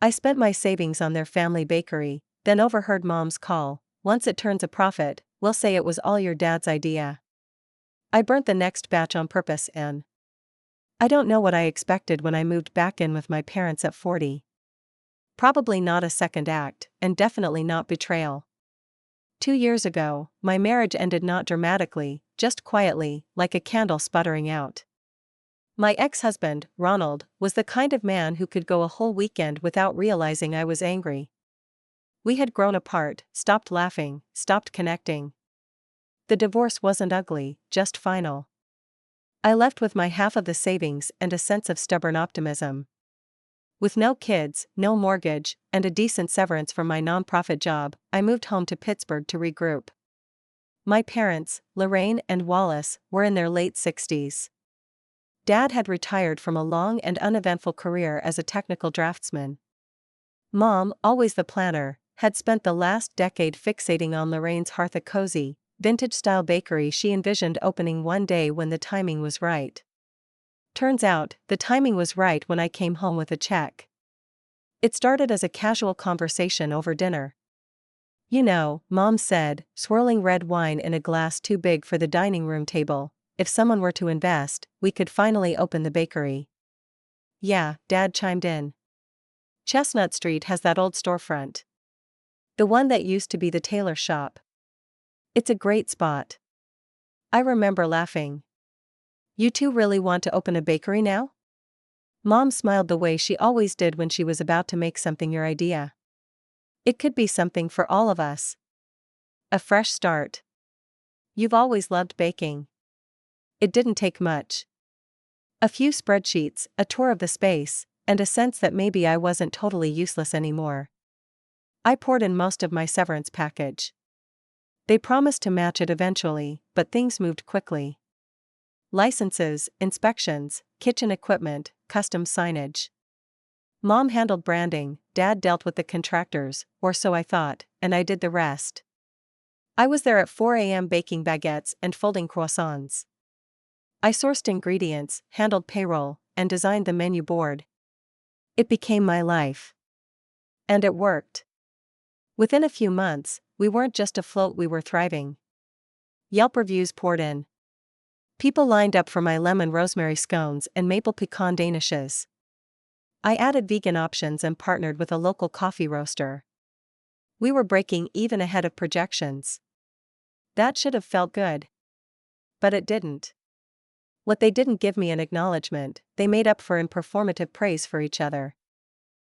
I spent my savings on their family bakery, then overheard Mom's call. Once it turns a profit, we'll say it was all your dad's idea. I burnt the next batch on purpose and I don't know what I expected when I moved back in with my parents at 40. Probably not a second act, and definitely not betrayal. 2 years ago, my marriage ended not dramatically, just quietly, like a candle sputtering out. My ex-husband, Ronald, was the kind of man who could go a whole weekend without realizing I was angry. We had grown apart, stopped laughing, stopped connecting. The divorce wasn't ugly, just final. I left with my half of the savings and a sense of stubborn optimism. With no kids, no mortgage, and a decent severance from my nonprofit job, I moved home to Pittsburgh to regroup. My parents, Lorraine and Wallace, were in their late 60s. Dad had retired from a long and uneventful career as a technical draftsman. Mom, always the planner, had spent the last decade fixating on Lorraine's hearth, a cozy, vintage-style bakery she envisioned opening one day when the timing was right. Turns out, the timing was right when I came home with a check. It started as a casual conversation over dinner. You know, Mom said, swirling red wine in a glass too big for the dining room table, if someone were to invest, we could finally open the bakery. Yeah, Dad chimed in. Chestnut Street has that old storefront. The one that used to be the tailor shop. It's a great spot. I remember laughing. You two really want to open a bakery now? Mom smiled the way she always did when she was about to make something your idea. It could be something for all of us. A fresh start. You've always loved baking. It didn't take much. A few spreadsheets, a tour of the space, and a sense that maybe I wasn't totally useless anymore. I poured in most of my severance package. They promised to match it eventually, but things moved quickly. Licenses, inspections, kitchen equipment, custom signage. Mom handled branding, Dad dealt with the contractors, or so I thought, and I did the rest. I was there at 4 a.m. baking baguettes and folding croissants. I sourced ingredients, handled payroll, and designed the menu board. It became my life. And it worked. Within a few months, we weren't just afloat, we were thriving. Yelp reviews poured in. People lined up for my lemon rosemary scones and maple pecan danishes. I added vegan options and partnered with a local coffee roaster. We were breaking even ahead of projections. That should have felt good. But it didn't. What they didn't give me an acknowledgement, they made up for in performative praise for each other.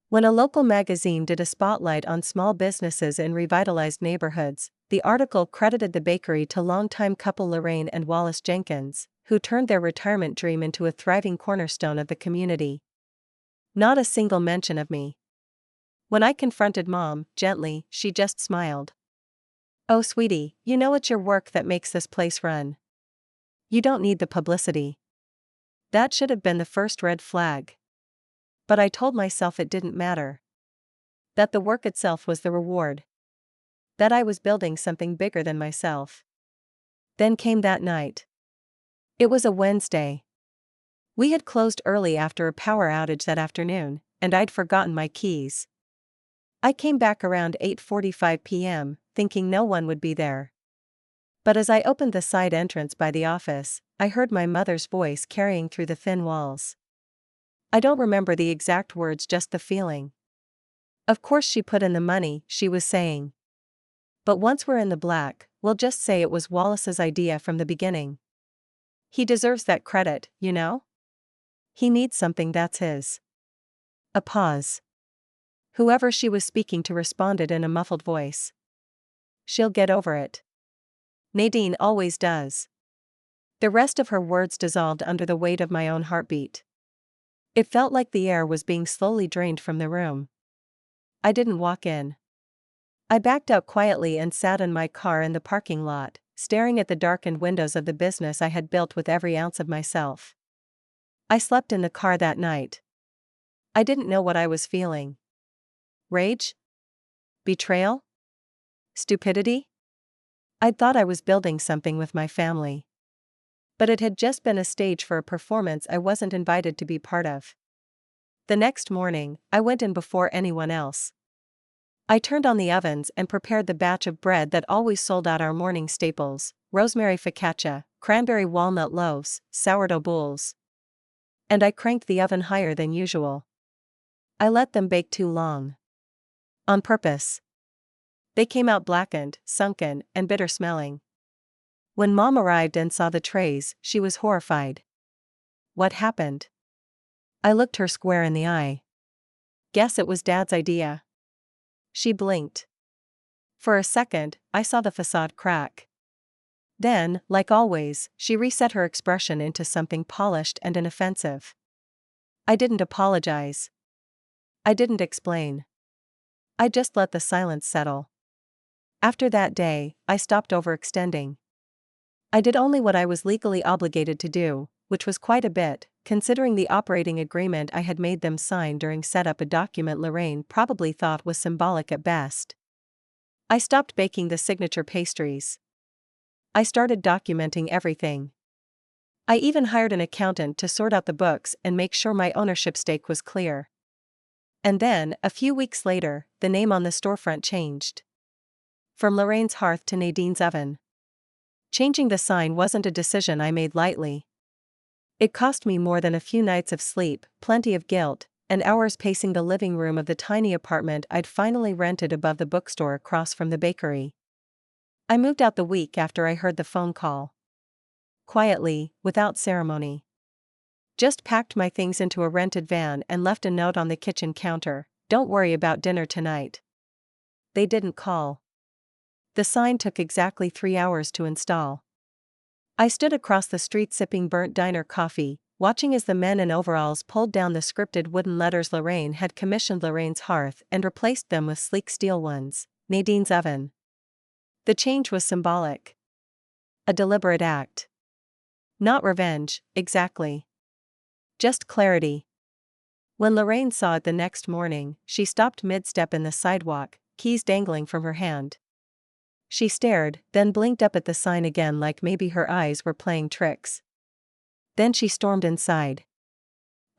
When a local magazine did a spotlight on small businesses in revitalized neighborhoods, the article credited the bakery to longtime couple Lorraine and Wallace Jenkins, who turned their retirement dream into a thriving cornerstone of the community. Not a single mention of me. When I confronted Mom, gently, she just smiled. Oh sweetie, you know it's your work that makes this place run. You don't need the publicity. That should have been the first red flag. But I told myself it didn't matter. That the work itself was the reward. That I was building something bigger than myself. Then came that night. It was a Wednesday. We had closed early after a power outage that afternoon, and I'd forgotten my keys. I came back around 8:45 p.m., thinking no one would be there. But as I opened the side entrance by the office, I heard my mother's voice carrying through the thin walls. I don't remember the exact words, just the feeling. Of course she put in the money, she was saying. But once we're in the black, we'll just say it was Wallace's idea from the beginning. He deserves that credit, you know? He needs something that's his. A pause. Whoever she was speaking to responded in a muffled voice. She'll get over it. Nadine always does. The rest of her words dissolved under the weight of my own heartbeat. It felt like the air was being slowly drained from the room. I didn't walk in. I backed out quietly and sat in my car in the parking lot, staring at the darkened windows of the business I had built with every ounce of myself. I slept in the car that night. I didn't know what I was feeling. Rage? Betrayal? Stupidity? I'd thought I was building something with my family. But it had just been a stage for a performance I wasn't invited to be part of. The next morning, I went in before anyone else. I turned on the ovens and prepared the batch of bread that always sold out our morning staples: rosemary focaccia, cranberry walnut loaves, sourdough bowls. And I cranked the oven higher than usual. I let them bake too long. On purpose. They came out blackened, sunken, and bitter-smelling. When Mom arrived and saw the trays, she was horrified. What happened? I looked her square in the eye. Guess it was Dad's idea. She blinked. For a second, I saw the facade crack. Then, like always, she reset her expression into something polished and inoffensive. I didn't apologize. I didn't explain. I just let the silence settle. After that day, I stopped overextending. I did only what I was legally obligated to do, which was quite a bit, considering the operating agreement I had made them sign during setup, a document Lorraine probably thought was symbolic at best. I stopped baking the signature pastries. I started documenting everything. I even hired an accountant to sort out the books and make sure my ownership stake was clear. And then, a few weeks later, the name on the storefront changed. From Lorraine's Hearth to Nadine's Oven. Changing the sign wasn't a decision I made lightly. It cost me more than a few nights of sleep, plenty of guilt, and hours pacing the living room of the tiny apartment I'd finally rented above the bookstore across from the bakery. I moved out the week after I heard the phone call. Quietly, without ceremony. Just packed my things into a rented van and left a note on the kitchen counter: "Don't worry about dinner tonight." They didn't call. The sign took exactly 3 hours to install. I stood across the street sipping burnt diner coffee, watching as the men in overalls pulled down the scripted wooden letters Lorraine had commissioned Lorraine's Hearth and replaced them with sleek steel ones: Nadine's Oven. The change was symbolic. A deliberate act. Not revenge, exactly. Just clarity. When Lorraine saw it the next morning, she stopped mid-step in the sidewalk, keys dangling from her hand. She stared, then blinked up at the sign again like maybe her eyes were playing tricks. Then she stormed inside.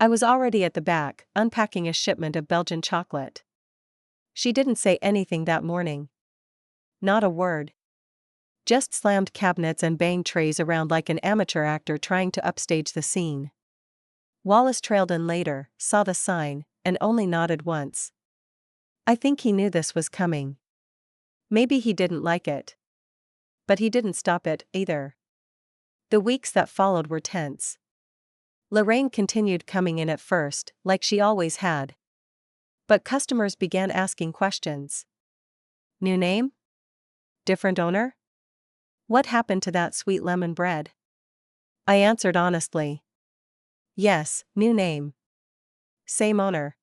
I was already at the back, unpacking a shipment of Belgian chocolate. She didn't say anything that morning. Not a word. Just slammed cabinets and banged trays around like an amateur actor trying to upstage the scene. Wallace trailed in later, saw the sign, and only nodded once. I think he knew this was coming. Maybe he didn't like it. But he didn't stop it, either. The weeks that followed were tense. Lorraine continued coming in at first, like she always had. But customers began asking questions. New name? Different owner? What happened to that sweet lemon bread? I answered honestly. Yes, new name. Same owner.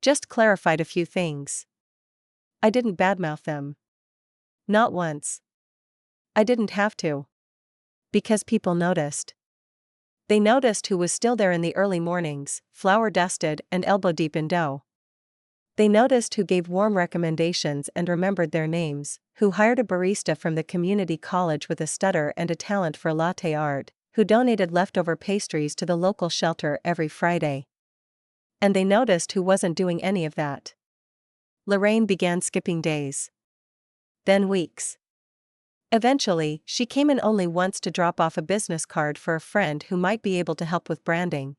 Just clarified a few things. I didn't badmouth them. Not once. I didn't have to. Because people noticed. They noticed who was still there in the early mornings, flour-dusted and elbow-deep in dough. They noticed who gave warm recommendations and remembered their names, who hired a barista from the community college with a stutter and a talent for latte art, who donated leftover pastries to the local shelter every Friday. And they noticed who wasn't doing any of that. Lorraine began skipping days. Then weeks. Eventually, she came in only once to drop off a business card for a friend who might be able to help with branding.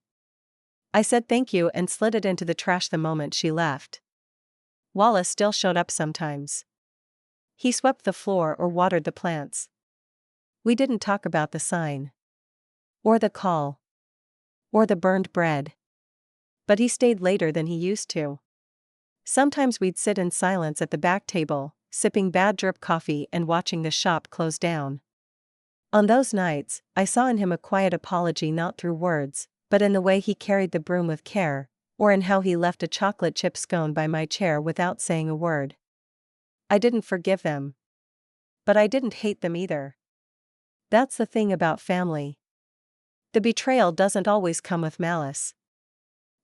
I said thank you and slid it into the trash the moment she left. Wallace still showed up sometimes. He swept the floor or watered the plants. We didn't talk about the sign. Or the call. Or the burned bread. But he stayed later than he used to. Sometimes we'd sit in silence at the back table, sipping bad drip coffee and watching the shop close down. On those nights, I saw in him a quiet apology, not through words, but in the way he carried the broom with care, or in how he left a chocolate chip scone by my chair without saying a word. I didn't forgive them. But I didn't hate them either. That's the thing about family. The betrayal doesn't always come with malice.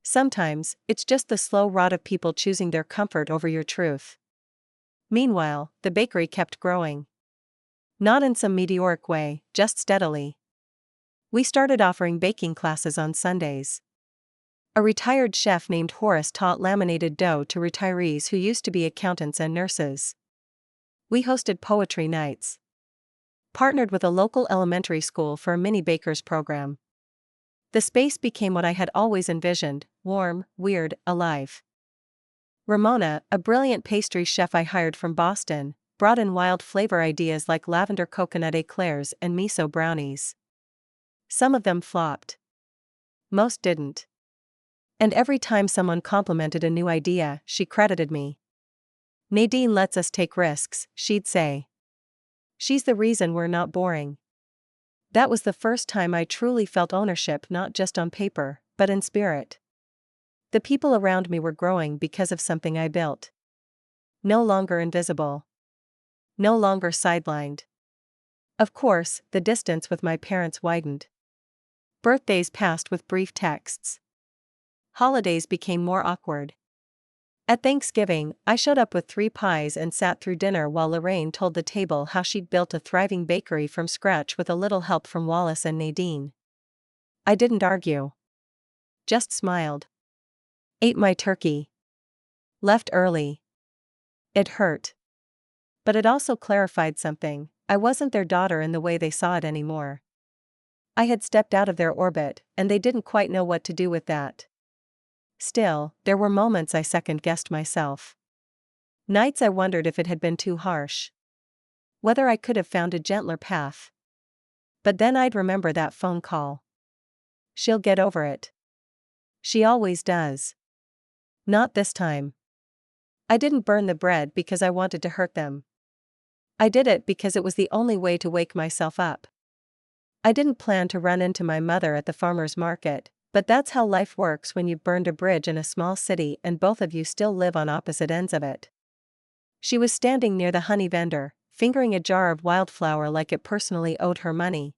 Sometimes, it's just the slow rot of people choosing their comfort over your truth. Meanwhile, the bakery kept growing. Not in some meteoric way, just steadily. We started offering baking classes on Sundays. A retired chef named Horace taught laminated dough to retirees who used to be accountants and nurses. We hosted poetry nights. Partnered with a local elementary school for a mini bakers program. The space became what I had always envisioned: warm, weird, alive. Ramona, a brilliant pastry chef I hired from Boston, brought in wild flavor ideas like lavender coconut eclairs and miso brownies. Some of them flopped. Most didn't. And every time someone complimented a new idea, she credited me. "Nadine lets us take risks," she'd say. "She's the reason we're not boring." That was the first time I truly felt ownership, not just on paper, but in spirit. The people around me were growing because of something I built. No longer invisible. No longer sidelined. Of course, the distance with my parents widened. Birthdays passed with brief texts. Holidays became more awkward. At Thanksgiving, I showed up with 3 pies and sat through dinner while Lorraine told the table how she'd built a thriving bakery from scratch with a little help from Wallace and Nadine. I didn't argue. Just smiled. Ate my turkey. Left early. It hurt. But it also clarified something: I wasn't their daughter in the way they saw it anymore. I had stepped out of their orbit, and they didn't quite know what to do with that. Still, there were moments I second-guessed myself. Nights I wondered if it had been too harsh. Whether I could have found a gentler path. But then I'd remember that phone call. She'll get over it. She always does. Not this time. I didn't burn the bread because I wanted to hurt them. I did it because it was the only way to wake myself up. I didn't plan to run into my mother at the farmer's market, but that's how life works when you've burned a bridge in a small city and both of you still live on opposite ends of it. She was standing near the honey vendor, fingering a jar of wildflower like it personally owed her money.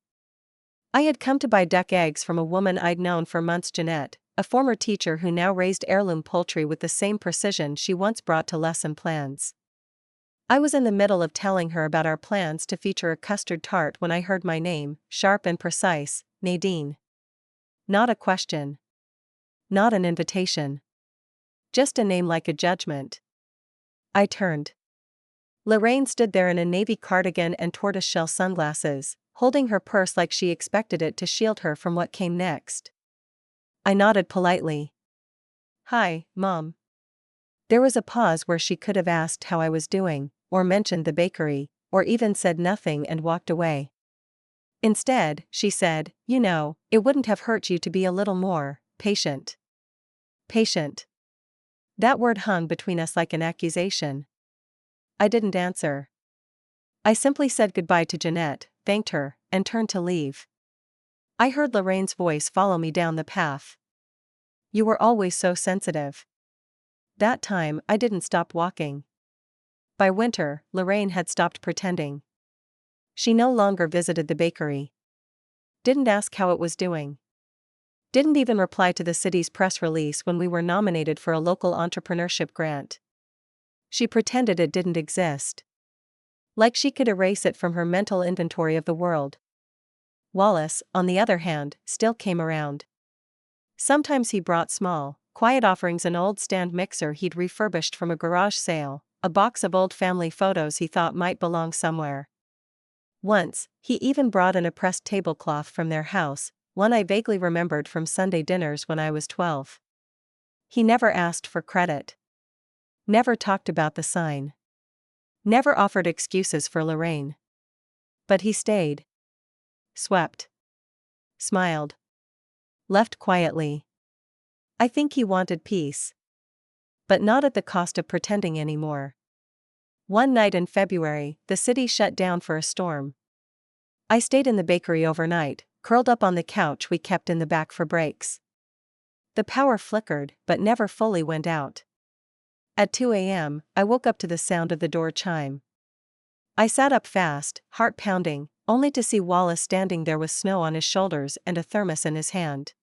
I had come to buy duck eggs from a woman I'd known for months, Jeanette, a former teacher who now raised heirloom poultry with the same precision she once brought to lesson plans. I was in the middle of telling her about our plans to feature a custard tart when I heard my name, sharp and precise: Nadine. Not a question. Not an invitation. Just a name like a judgment. I turned. Lorraine stood there in a navy cardigan and tortoiseshell sunglasses, holding her purse like she expected it to shield her from what came next. I nodded politely. "Hi, Mom." There was a pause where she could have asked how I was doing, or mentioned the bakery, or even said nothing and walked away. Instead, she said, "You know, it wouldn't have hurt you to be a little more patient." Patient. That word hung between us like an accusation. I didn't answer. I simply said goodbye to Jeanette, thanked her, and turned to leave. I heard Lorraine's voice follow me down the path. "You were always so sensitive." That time, I didn't stop walking. By winter, Lorraine had stopped pretending. She no longer visited the bakery. Didn't ask how it was doing. Didn't even reply to the city's press release when we were nominated for a local entrepreneurship grant. She pretended it didn't exist. Like she could erase it from her mental inventory of the world. Wallace, on the other hand, still came around. Sometimes he brought small, quiet offerings: an old stand mixer he'd refurbished from a garage sale, a box of old family photos he thought might belong somewhere. Once, he even brought in a pressed tablecloth from their house, one I vaguely remembered from Sunday dinners when I was 12. He never asked for credit. Never talked about the sign. Never offered excuses for Lorraine. But he stayed. Swept. Smiled. Left quietly. I think he wanted peace. But not at the cost of pretending anymore. One night in February, the city shut down for a storm. I stayed in the bakery overnight, curled up on the couch we kept in the back for breaks. The power flickered, but never fully went out. At 2 a.m., I woke up to the sound of the door chime. I sat up fast, heart pounding, only to see Wallace standing there with snow on his shoulders and a thermos in his hand.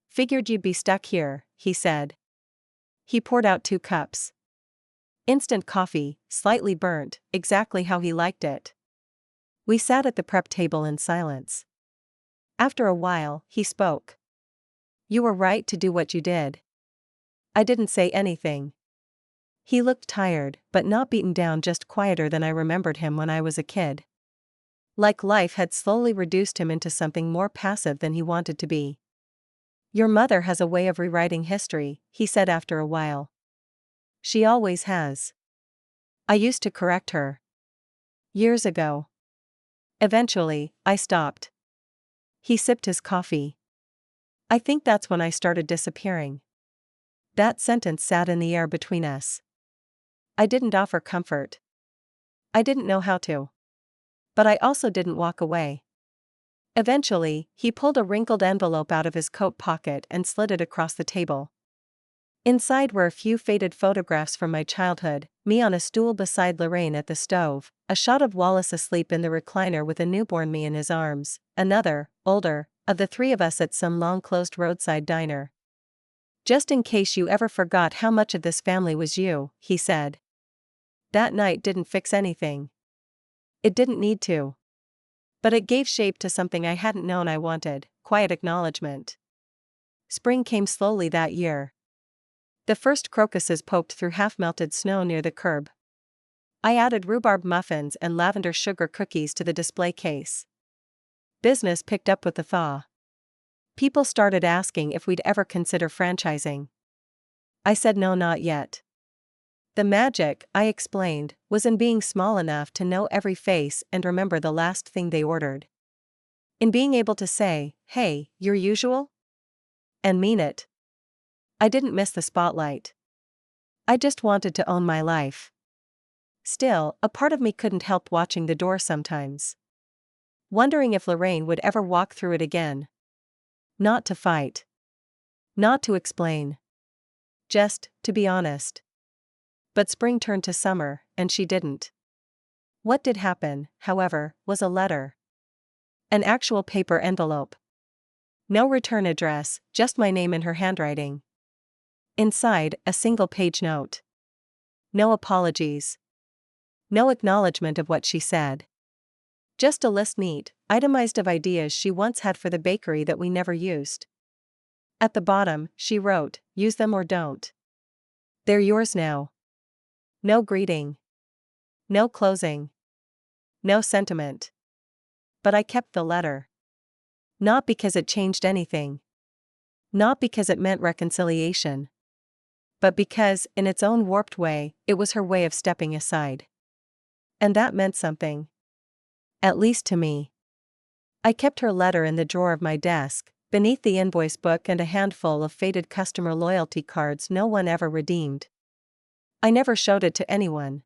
"Figured you'd be stuck here," he said. He poured out 2 cups. Instant coffee, slightly burnt, exactly how he liked it. We sat at the prep table in silence. After a while, he spoke. You were right to do what you did. I didn't say anything. He looked tired, but not beaten down, just quieter than I remembered him when I was a kid. Like life had slowly reduced him into something more passive than he wanted to be. Your mother has a way of rewriting history, he said after a while. She always has. I used to correct her. Years ago. Eventually, I stopped. He sipped his coffee. I think that's when I started disappearing. That sentence sat in the air between us. I didn't offer comfort. I didn't know how to. But I also didn't walk away. Eventually, he pulled a wrinkled envelope out of his coat pocket and slid it across the table. Inside were a few faded photographs from my childhood, me on a stool beside Lorraine at the stove, a shot of Wallace asleep in the recliner with a newborn me in his arms, another, older, of the three of us at some long-closed roadside diner. Just in case you ever forgot how much of this family was you, he said. That night didn't fix anything. It didn't need to. But it gave shape to something I hadn't known I wanted, quiet acknowledgement. Spring came slowly that year. The first crocuses poked through half-melted snow near the curb. I added rhubarb muffins and lavender sugar cookies to the display case. Business picked up with the thaw. People started asking if we'd ever consider franchising. I said no, not yet. The magic, I explained, was in being small enough to know every face and remember the last thing they ordered. In being able to say, "Hey, your usual?" and mean it. I didn't miss the spotlight. I just wanted to own my life. Still, a part of me couldn't help watching the door sometimes. Wondering if Lorraine would ever walk through it again. Not to fight. Not to explain. Just, to be honest. But spring turned to summer, and she didn't. What did happen, however, was a letter. An actual paper envelope. No return address, just my name in her handwriting. Inside, a single-page note. No apologies. No acknowledgement of what she said. Just a list, neat, itemized, of ideas she once had for the bakery that we never used. At the bottom, she wrote, "Use them or don't. They're yours now." No greeting. No closing. No sentiment. But I kept the letter. Not because it changed anything. Not because it meant reconciliation. But because, in its own warped way, it was her way of stepping aside. And that meant something. At least to me. I kept her letter in the drawer of my desk, beneath the invoice book and a handful of faded customer loyalty cards no one ever redeemed. I never showed it to anyone.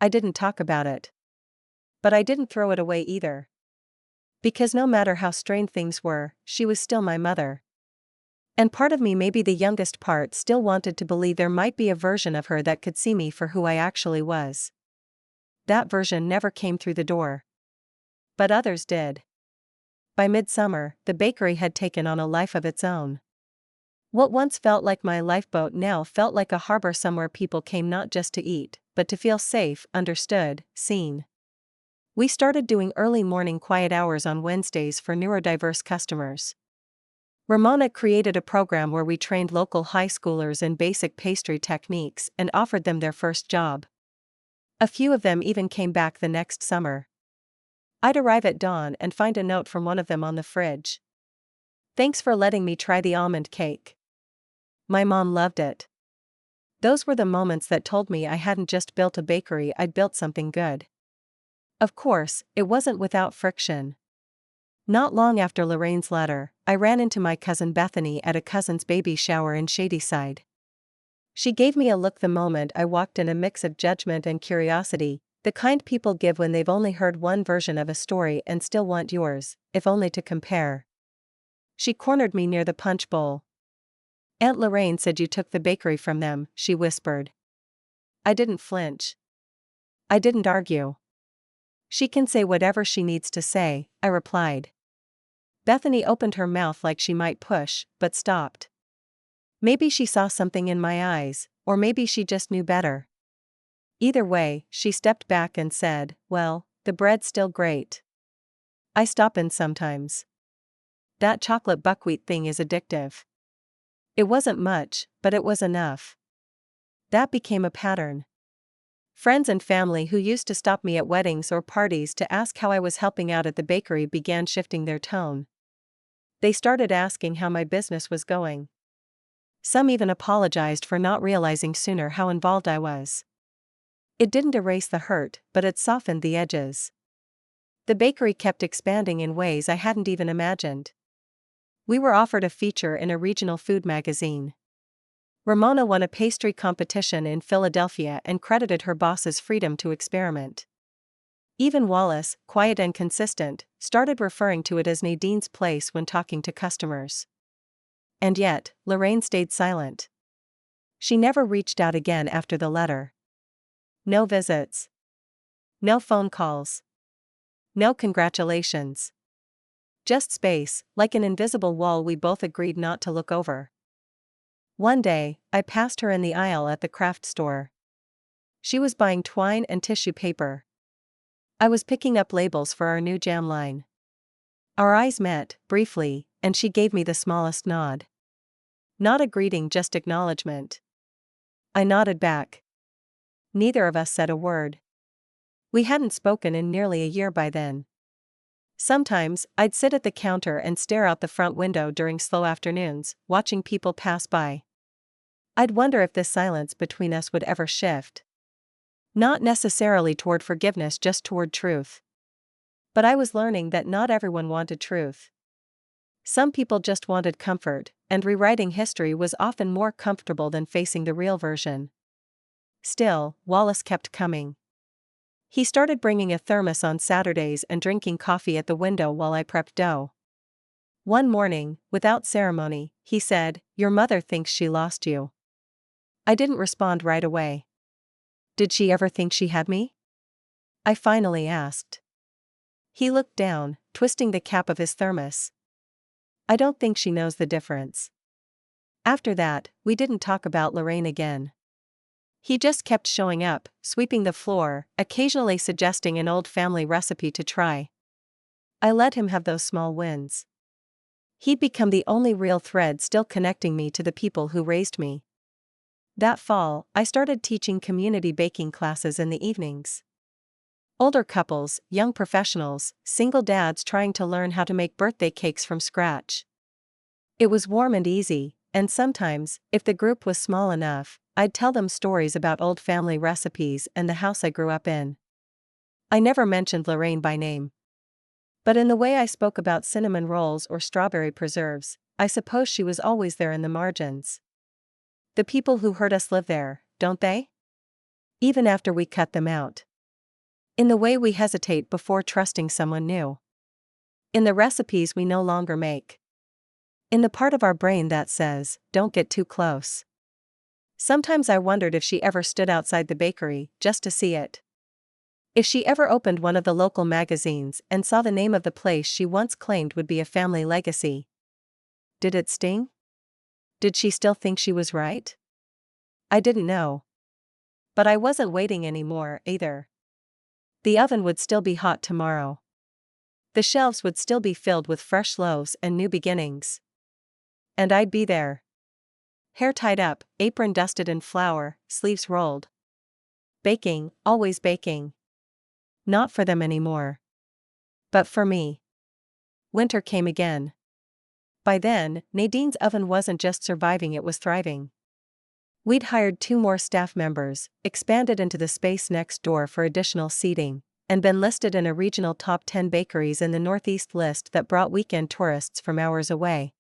I didn't talk about it. But I didn't throw it away either. Because no matter how strained things were, she was still my mother. And part of me, maybe the youngest part, still wanted to believe there might be a version of her that could see me for who I actually was. That version never came through the door. But others did. By midsummer, the bakery had taken on a life of its own. What once felt like my lifeboat now felt like a harbor somewhere people came not just to eat, but to feel safe, understood, seen. We started doing early morning quiet hours on Wednesdays for neurodiverse customers. Ramona created a program where we trained local high schoolers in basic pastry techniques and offered them their first job. A few of them even came back the next summer. I'd arrive at dawn and find a note from one of them on the fridge. "Thanks for letting me try the almond cake. My mom loved it." Those were the moments that told me I hadn't just built a bakery, I'd built something good. Of course, it wasn't without friction. Not long after Lorraine's letter, I ran into my cousin Bethany at a cousin's baby shower in Shadyside. She gave me a look the moment I walked in, a mix of judgment and curiosity, the kind people give when they've only heard one version of a story and still want yours, if only to compare. She cornered me near the punch bowl. "Aunt Lorraine said you took the bakery from them," she whispered. I didn't flinch. I didn't argue. "She can say whatever she needs to say," I replied. Bethany opened her mouth like she might push, but stopped. Maybe she saw something in my eyes, or maybe she just knew better. Either way, she stepped back and said, "Well, the bread's still great. I stop in sometimes. That chocolate buckwheat thing is addictive." It wasn't much, but it was enough. That became a pattern. Friends and family who used to stop me at weddings or parties to ask how I was helping out at the bakery began shifting their tone. They started asking how my business was going. Some even apologized for not realizing sooner how involved I was. It didn't erase the hurt, but it softened the edges. The bakery kept expanding in ways I hadn't even imagined. We were offered a feature in a regional food magazine. Ramona won a pastry competition in Philadelphia and credited her boss's freedom to experiment. Even Wallace, quiet and consistent, started referring to it as Nadine's place when talking to customers. And yet, Lorraine stayed silent. She never reached out again after the letter. No visits. No phone calls. No congratulations. Just space, like an invisible wall we both agreed not to look over. One day, I passed her in the aisle at the craft store. She was buying twine and tissue paper. I was picking up labels for our new jam line. Our eyes met, briefly, and she gave me the smallest nod. Not a greeting, just acknowledgement. I nodded back. Neither of us said a word. We hadn't spoken in nearly a year by then. Sometimes, I'd sit at the counter and stare out the front window during slow afternoons, watching people pass by. I'd wonder if this silence between us would ever shift. Not necessarily toward forgiveness, just toward truth. But I was learning that not everyone wanted truth. Some people just wanted comfort, and rewriting history was often more comfortable than facing the real version. Still, Wallace kept coming. He started bringing a thermos on Saturdays and drinking coffee at the window while I prepped dough. One morning, without ceremony, he said, "Your mother thinks she lost you." I didn't respond right away. Did she ever think she had me? I finally asked. He looked down, twisting the cap of his thermos. I don't think she knows the difference. After that, we didn't talk about Lorraine again. He just kept showing up, sweeping the floor, occasionally suggesting an old family recipe to try. I let him have those small wins. He'd become the only real thread still connecting me to the people who raised me. That fall, I started teaching community baking classes in the evenings. Older couples, young professionals, single dads trying to learn how to make birthday cakes from scratch. It was warm and easy, and sometimes, if the group was small enough, I'd tell them stories about old family recipes and the house I grew up in. I never mentioned Lorraine by name. But in the way I spoke about cinnamon rolls or strawberry preserves, I suppose she was always there in the margins. The people who hurt us live there, don't they? Even after we cut them out. In the way we hesitate before trusting someone new. In the recipes we no longer make. In the part of our brain that says, "Don't get too close." Sometimes I wondered if she ever stood outside the bakery, just to see it. If she ever opened one of the local magazines and saw the name of the place she once claimed would be a family legacy. Did it sting? Did she still think she was right? I didn't know. But I wasn't waiting anymore, either. The oven would still be hot tomorrow. The shelves would still be filled with fresh loaves and new beginnings. And I'd be there. Hair tied up, apron dusted in flour, sleeves rolled. Baking, always baking. Not for them anymore. But for me. Winter came again. By then, Nadine's oven wasn't just surviving, it was thriving. We'd hired 2 more staff members, expanded into the space next door for additional seating, and been listed in a regional top 10 bakeries in the Northeast list that brought weekend tourists from hours away.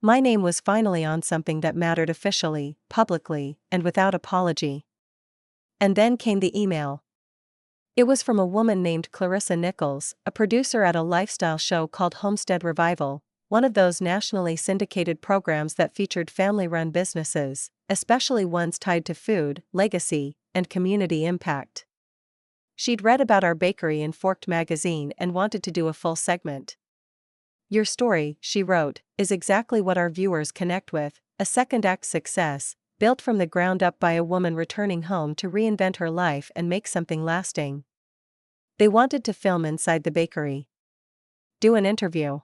My name was finally on something that mattered officially, publicly, and without apology. And then came the email. It was from a woman named Clarissa Nichols, a producer at a lifestyle show called Homestead Revival, one of those nationally syndicated programs that featured family-run businesses, especially ones tied to food, legacy, and community impact. She'd read about our bakery in Forked magazine and wanted to do a full segment. "Your story," she wrote, "is exactly what our viewers connect with, a second-act success, built from the ground up by a woman returning home to reinvent her life and make something lasting." They wanted to film inside the bakery. Do an interview.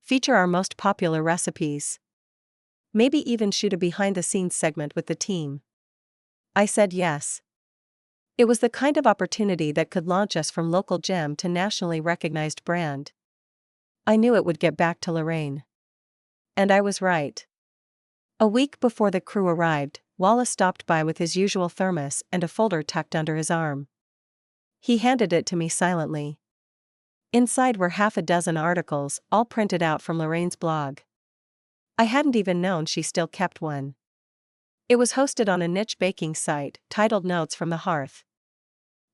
Feature our most popular recipes. Maybe even shoot a behind-the-scenes segment with the team. I said yes. It was the kind of opportunity that could launch us from local gem to nationally recognized brand. I knew it would get back to Lorraine. And I was right. A week before the crew arrived, Wallace stopped by with his usual thermos and a folder tucked under his arm. He handed it to me silently. Inside were half a dozen articles, all printed out from Lorraine's blog. I hadn't even known she still kept one. It was hosted on a niche baking site, titled Notes from the Hearth.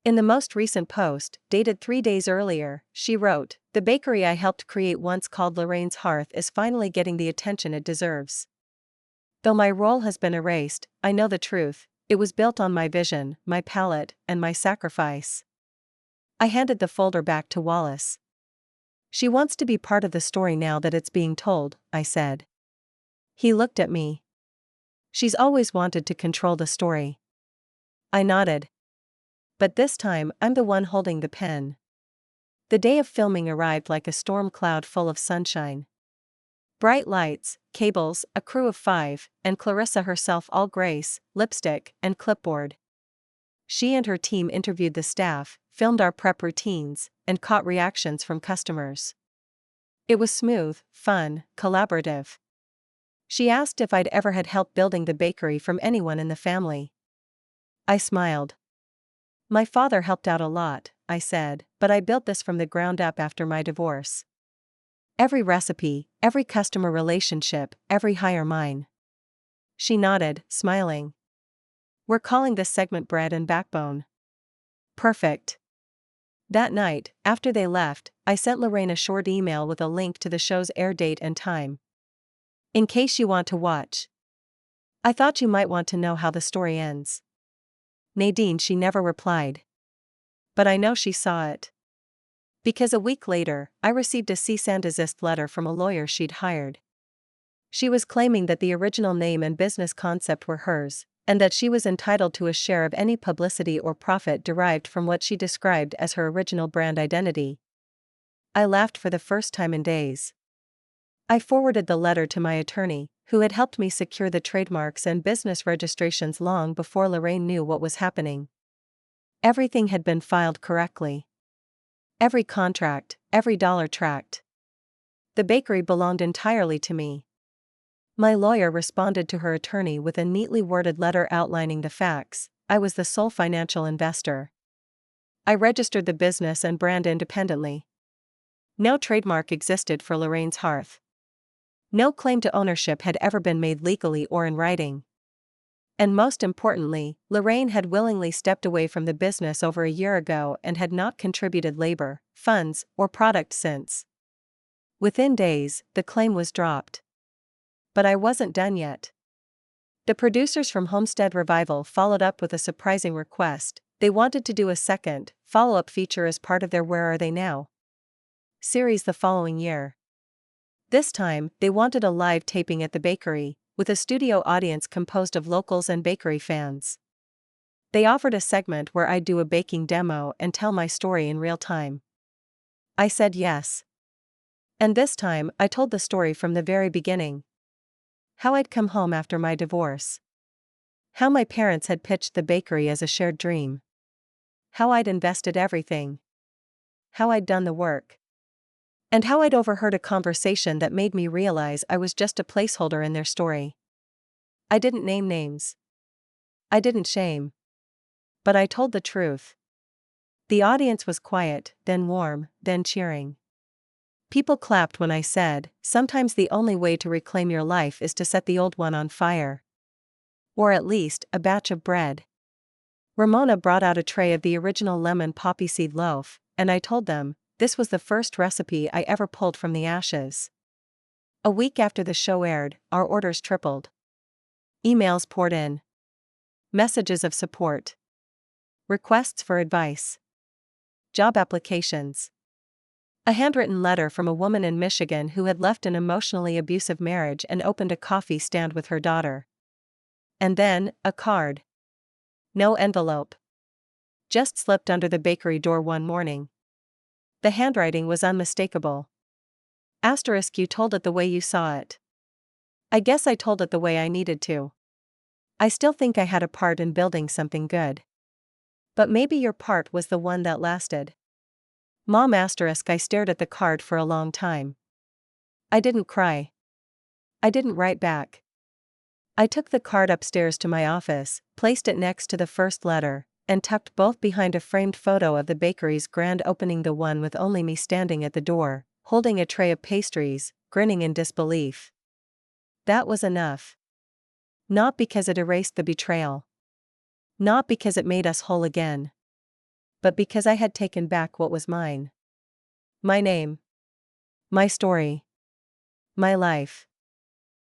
In the most recent post, dated 3 days earlier, she wrote, "The bakery I helped create, once called Lorraine's Hearth, is finally getting the attention it deserves. Though my role has been erased, I know the truth. It was built on my vision, my palate, and my sacrifice." I handed the folder back to Wallace. "She wants to be part of the story now that it's being told," I said. He looked at me. "She's always wanted to control the story." I nodded. But this time, I'm the one holding the pen. The day of filming arrived like a storm cloud full of sunshine. Bright lights, cables, a crew of 5, and Clarissa herself, all grace, lipstick, and clipboard. She and her team interviewed the staff, filmed our prep routines, and caught reactions from customers. It was smooth, fun, collaborative. She asked if I'd ever had help building the bakery from anyone in the family. I smiled. "My father helped out a lot," I said, "but I built this from the ground up after my divorce. Every recipe, every customer relationship, every hire mine." She nodded, smiling. "We're calling this segment Bread and Backbone." Perfect. That night, after they left, I sent Lorraine a short email with a link to the show's air date and time. "In case you want to watch. I thought you might want to know how the story ends." Nadine, she never replied. But I know she saw it. Because a week later, I received a cease and desist letter from a lawyer she'd hired. She was claiming that the original name and business concept were hers, and that she was entitled to a share of any publicity or profit derived from what she described as her original brand identity. I laughed for the first time in days. I forwarded the letter to my attorney, who had helped me secure the trademarks and business registrations long before Lorraine knew what was happening. Everything had been filed correctly. Every contract, every dollar tracked. The bakery belonged entirely to me. My lawyer responded to her attorney with a neatly worded letter outlining the facts. I was the sole financial investor. I registered the business and brand independently. No trademark existed for Lorraine's Hearth. No claim to ownership had ever been made legally or in writing. And most importantly, Lorraine had willingly stepped away from the business over a year ago and had not contributed labor, funds, or product since. Within days, the claim was dropped. But I wasn't done yet. The producers from Homestead Revival followed up with a surprising request. They wanted to do a second, follow-up feature as part of their Where Are They Now series the following year. This time, they wanted a live taping at the bakery, with a studio audience composed of locals and bakery fans. They offered a segment where I'd do a baking demo and tell my story in real time. I said yes. And this time, I told the story from the very beginning. How I'd come home after my divorce. How my parents had pitched the bakery as a shared dream. How I'd invested everything. How I'd done the work. And how I'd overheard a conversation that made me realize I was just a placeholder in their story. I didn't name names. I didn't shame. But I told the truth. The audience was quiet, then warm, then cheering. People clapped when I said, "Sometimes the only way to reclaim your life is to set the old one on fire." Or at least, a batch of bread. Ramona brought out a tray of the original lemon poppy seed loaf, and I told them, this was the first recipe I ever pulled from the ashes. A week after the show aired, our orders tripled. Emails poured in. Messages of support. Requests for advice. Job applications. A handwritten letter from a woman in Michigan who had left an emotionally abusive marriage and opened a coffee stand with her daughter. And then, a card. No envelope. Just slipped under the bakery door one morning. The handwriting was unmistakable. Asterisk, you told it the way you saw it. I guess I told it the way I needed to. I still think I had a part in building something good. But maybe your part was the one that lasted. Mom asterisk. I stared at the card for a long time. I didn't cry. I didn't write back. I took the card upstairs to my office, placed it next to the first letter, and tucked both behind a framed photo of the bakery's grand opening, the one with only me standing at the door, holding a tray of pastries, grinning in disbelief. That was enough. Not because it erased the betrayal. Not because it made us whole again. But because I had taken back what was mine. My name. My story. My life.